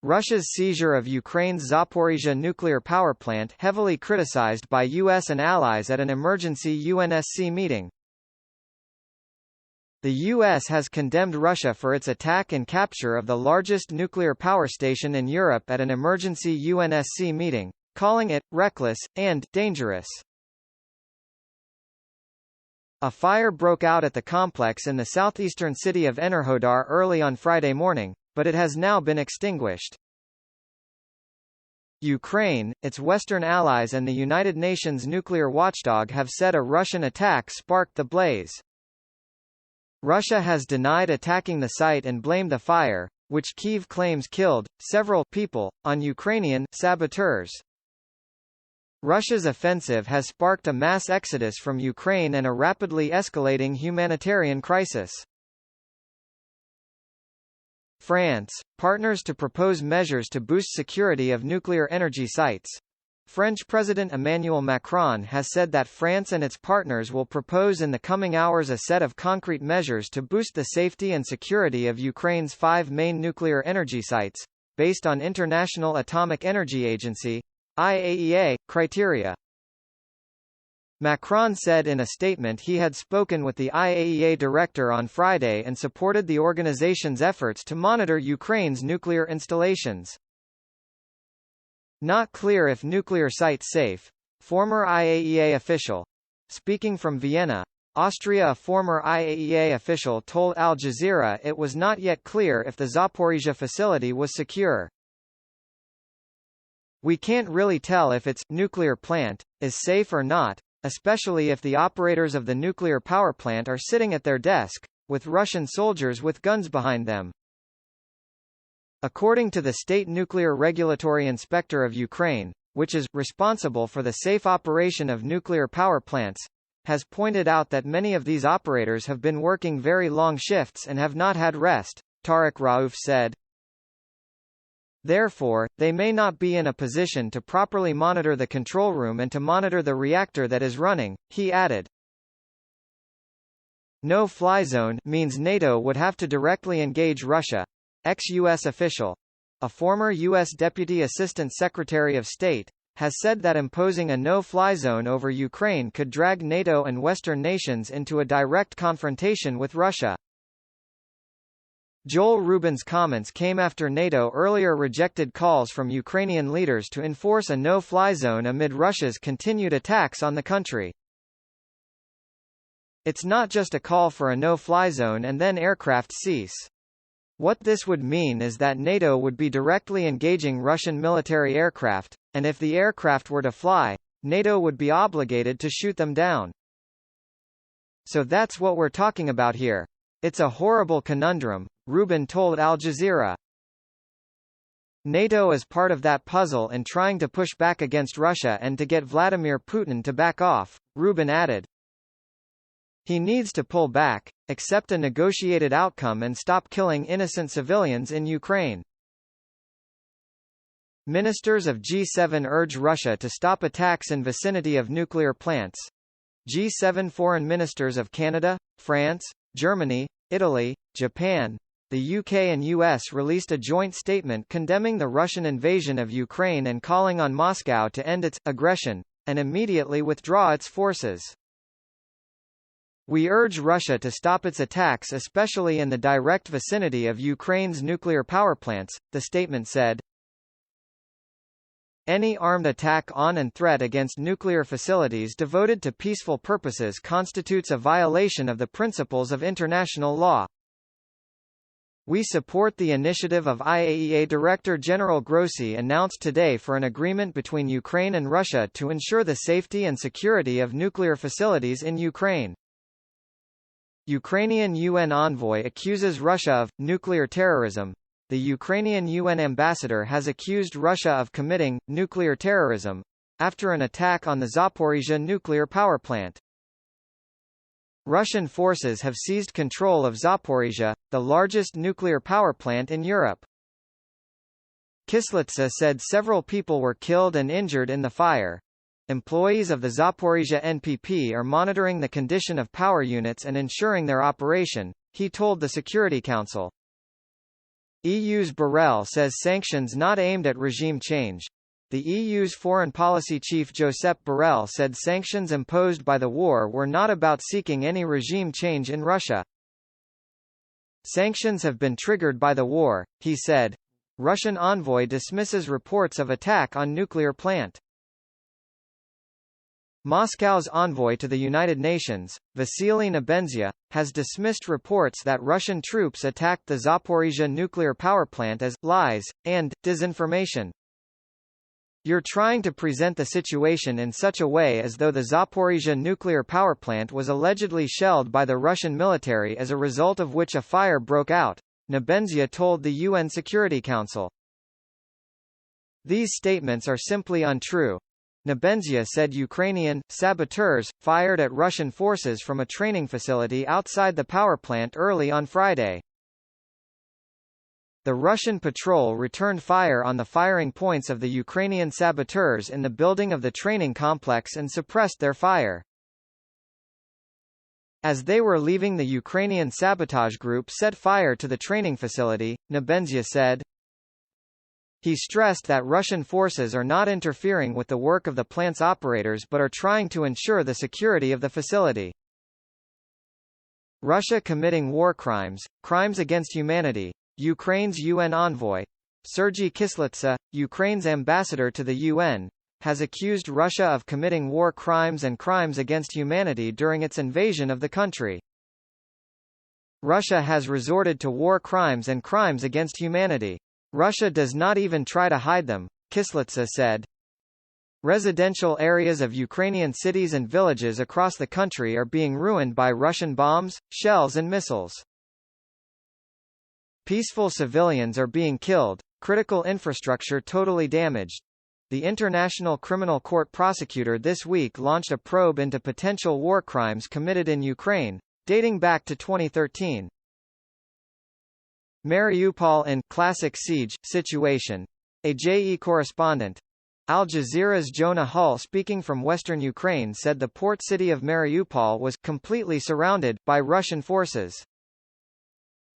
Russia's seizure of Ukraine's Zaporizhzhia nuclear power plant heavily criticized by US and allies at an emergency UNSC meeting. The U.S. has condemned Russia for its attack and capture of the largest nuclear power station in Europe at an emergency UNSC meeting, calling it reckless and dangerous. A fire broke out at the complex in the southeastern city of Enerhodar early on Friday morning, but it has now been extinguished. Ukraine, its Western allies and the United Nations nuclear watchdog have said a Russian attack sparked the blaze. Russia has denied attacking the site and blamed the fire, which Kyiv claims killed several people, on Ukrainian saboteurs. Russia's offensive has sparked a mass exodus from Ukraine and a rapidly escalating humanitarian crisis. France, partners to propose measures to boost security of nuclear energy sites. French President Emmanuel Macron has said that France and its partners will propose in the coming hours a set of concrete measures to boost the safety and security of Ukraine's 5 main nuclear energy sites, based on International Atomic Energy Agency (IAEA) criteria. Macron said in a statement he had spoken with the IAEA director on Friday and supported the organization's efforts to monitor Ukraine's nuclear installations. Not clear if nuclear site safe. Former IAEA official. Speaking from Vienna, Austria, a former IAEA official told Al Jazeera it was not yet clear if the Zaporizhzhia facility was secure. We can't really tell if its nuclear plant is safe or not, especially if the operators of the nuclear power plant are sitting at their desk, with Russian soldiers with guns behind them. According to the State Nuclear Regulatory Inspector of Ukraine, which is responsible for the safe operation of nuclear power plants, has pointed out that many of these operators have been working very long shifts and have not had rest, Tariq Raouf said. Therefore, they may not be in a position to properly monitor the control room and to monitor the reactor that is running, he added. No-fly zone means NATO would have to directly engage Russia. Ex-U.S. official, a former U.S. Deputy Assistant Secretary of State, has said that imposing a no-fly zone over Ukraine could drag NATO and Western nations into a direct confrontation with Russia. Joel Rubin's comments came after NATO earlier rejected calls from Ukrainian leaders to enforce a no-fly zone amid Russia's continued attacks on the country. It's not just a call for a no-fly zone and then aircraft cease. What this would mean is that NATO would be directly engaging Russian military aircraft, and if the aircraft were to fly, NATO would be obligated to shoot them down. So that's what we're talking about here. It's a horrible conundrum, Rubin told Al Jazeera. NATO is part of that puzzle and trying to push back against Russia and to get Vladimir Putin to back off, Rubin added. He needs to pull back, accept a negotiated outcome and stop killing innocent civilians in Ukraine. Ministers of G7 urge Russia to stop attacks in vicinity of nuclear plants. G7 foreign ministers of Canada, France, Germany, Italy, Japan, the UK and US released a joint statement condemning the Russian invasion of Ukraine and calling on Moscow to end its aggression, and immediately withdraw its forces. We urge Russia to stop its attacks especially in the direct vicinity of Ukraine's nuclear power plants, the statement said. Any armed attack on and threat against nuclear facilities devoted to peaceful purposes constitutes a violation of the principles of international law. We support the initiative of IAEA Director General Grossi announced today for an agreement between Ukraine and Russia to ensure the safety and security of nuclear facilities in Ukraine. Ukrainian UN envoy accuses Russia of nuclear terrorism. The Ukrainian UN ambassador has accused Russia of committing nuclear terrorism after an attack on the Zaporizhzhia nuclear power plant. Russian forces have seized control of Zaporizhzhia, the largest nuclear power plant in Europe. Kyslytsa said several people were killed and injured in the fire. Employees of the Zaporizhzhia NPP are monitoring the condition of power units and ensuring their operation, he told the Security Council. EU's Borrell says sanctions not aimed at regime change. The EU's foreign policy chief Josep Borrell said sanctions imposed by the war were not about seeking any regime change in Russia. Sanctions have been triggered by the war, he said. Russian envoy dismisses reports of attack on nuclear plant. Moscow's envoy to the United Nations, Vasily Nebenzia, has dismissed reports that Russian troops attacked the Zaporizhzhia nuclear power plant as lies and disinformation. You're trying to present the situation in such a way as though the Zaporizhzhia nuclear power plant was allegedly shelled by the Russian military, as a result of which a fire broke out, Nebenzia told the UN Security Council. These statements are simply untrue. Nebenzia said Ukrainian saboteurs fired at Russian forces from a training facility outside the power plant early on Friday. The Russian patrol returned fire on the firing points of the Ukrainian saboteurs in the building of the training complex and suppressed their fire. As they were leaving, the Ukrainian sabotage group set fire to the training facility, Nebenzia said. He stressed that Russian forces are not interfering with the work of the plant's operators but are trying to ensure the security of the facility. Russia committing war crimes, crimes against humanity. Ukraine's UN envoy, Sergei Kyslytsa, Ukraine's ambassador to the UN, has accused Russia of committing war crimes and crimes against humanity during its invasion of the country. Russia has resorted to war crimes and crimes against humanity. Russia does not even try to hide them, Kyslytsa said. Residential areas of Ukrainian cities and villages across the country are being ruined by Russian bombs, shells and missiles. Peaceful civilians are being killed, critical infrastructure totally damaged. The International Criminal Court prosecutor this week launched a probe into potential war crimes committed in Ukraine, dating back to 2013. Mariupol in classic siege situation. A JE correspondent. Al Jazeera's Jonah Hull, speaking from western Ukraine, said the port city of Mariupol was completely surrounded by Russian forces.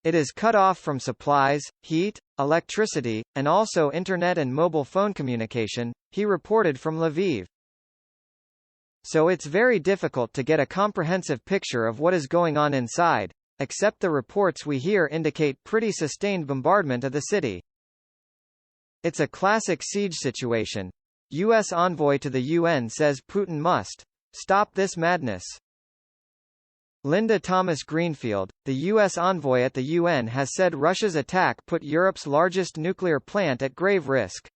It is cut off from supplies, heat, electricity, and also internet and mobile phone communication, he reported from Lviv. So it's very difficult to get a comprehensive picture of what is going on inside, except the reports we hear indicate pretty sustained bombardment of the city. It's a classic siege situation. U.S. envoy to the UN says Putin must stop this madness. Linda Thomas-Greenfield, the U.S. envoy at the UN, has said Russia's attack put Europe's largest nuclear plant at grave risk.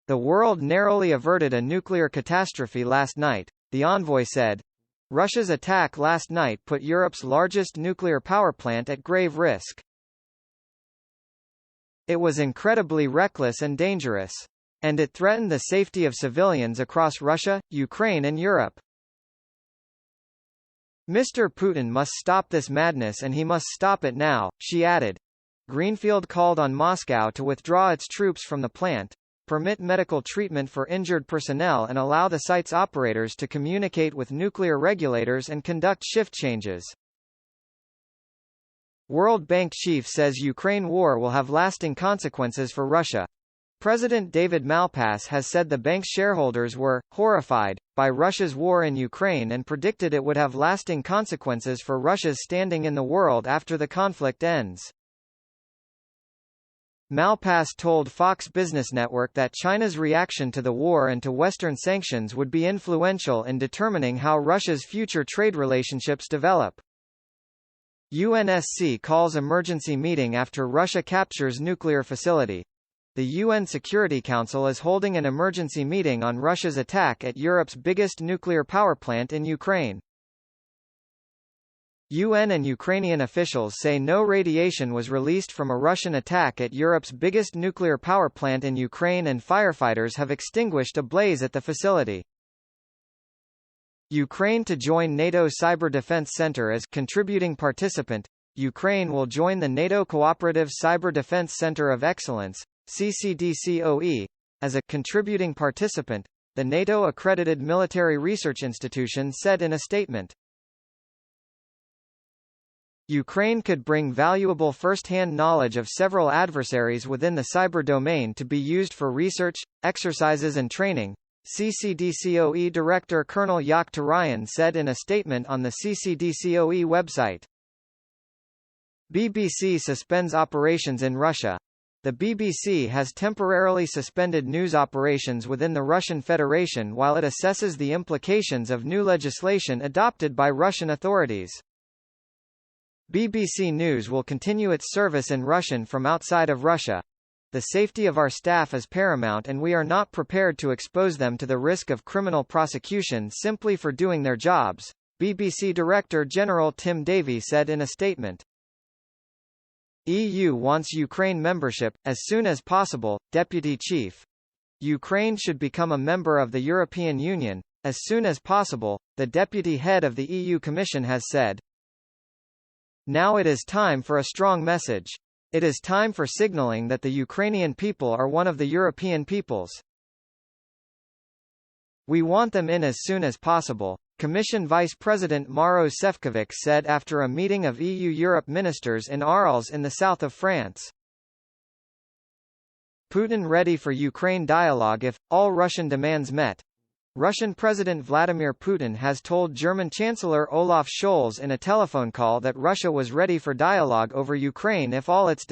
The world narrowly averted a nuclear catastrophe last night, the envoy said. Russia's attack last night put Europe's largest nuclear power plant at grave risk. It was incredibly reckless and dangerous. And it threatened the safety of civilians across Russia, Ukraine and Europe. Mr. Putin must stop this madness and he must stop it now, she added. Greenfield called on Moscow to withdraw its troops from the plant, permit medical treatment for injured personnel and allow the site's operators to communicate with nuclear regulators and conduct shift changes. World Bank chief says Ukraine war will have lasting consequences for Russia. President David Malpass has said the bank's shareholders were horrified by Russia's war in Ukraine and predicted it would have lasting consequences for Russia's standing in the world after the conflict ends. Malpass told Fox Business Network that China's reaction to the war and to Western sanctions would be influential in determining how Russia's future trade relationships develop. UNSC calls emergency meeting after Russia captures nuclear facility. The UN Security Council is holding an emergency meeting on Russia's attack at Europe's biggest nuclear power plant in Ukraine. UN and Ukrainian officials say no radiation was released from a Russian attack at Europe's biggest nuclear power plant in Ukraine and firefighters have extinguished a blaze at the facility. Ukraine to join NATO Cyber Defense Center as contributing participant. Ukraine will join the NATO Cooperative Cyber Defense Center of Excellence, CCDCOE, as a contributing participant, the NATO-accredited military research institution said in a statement. Ukraine could bring valuable first-hand knowledge of several adversaries within the cyber domain to be used for research, exercises and training, CCDCOE Director Colonel Yak Tarayan said in a statement on the CCDCOE website. BBC suspends operations in Russia. The BBC has temporarily suspended news operations within the Russian Federation while it assesses the implications of new legislation adopted by Russian authorities. BBC News will continue its service in Russian from outside of Russia. The safety of our staff is paramount and we are not prepared to expose them to the risk of criminal prosecution simply for doing their jobs, BBC Director General Tim Davie said in a statement. EU wants Ukraine membership, as soon as possible, Deputy Chief. Ukraine should become a member of the European Union, as soon as possible, the Deputy Head of the EU Commission has said. Now it is time for a strong message. It is time for signaling that the Ukrainian people are one of the European peoples. We want them in as soon as possible, Commission Vice President Maros Šefčovič said after a meeting of EU-Europe ministers in Arles in the south of France. Putin ready for Ukraine dialogue if all Russian demands met. Russian President Vladimir Putin has told German Chancellor Olaf Scholz in a telephone call that Russia was ready for dialogue over Ukraine if all its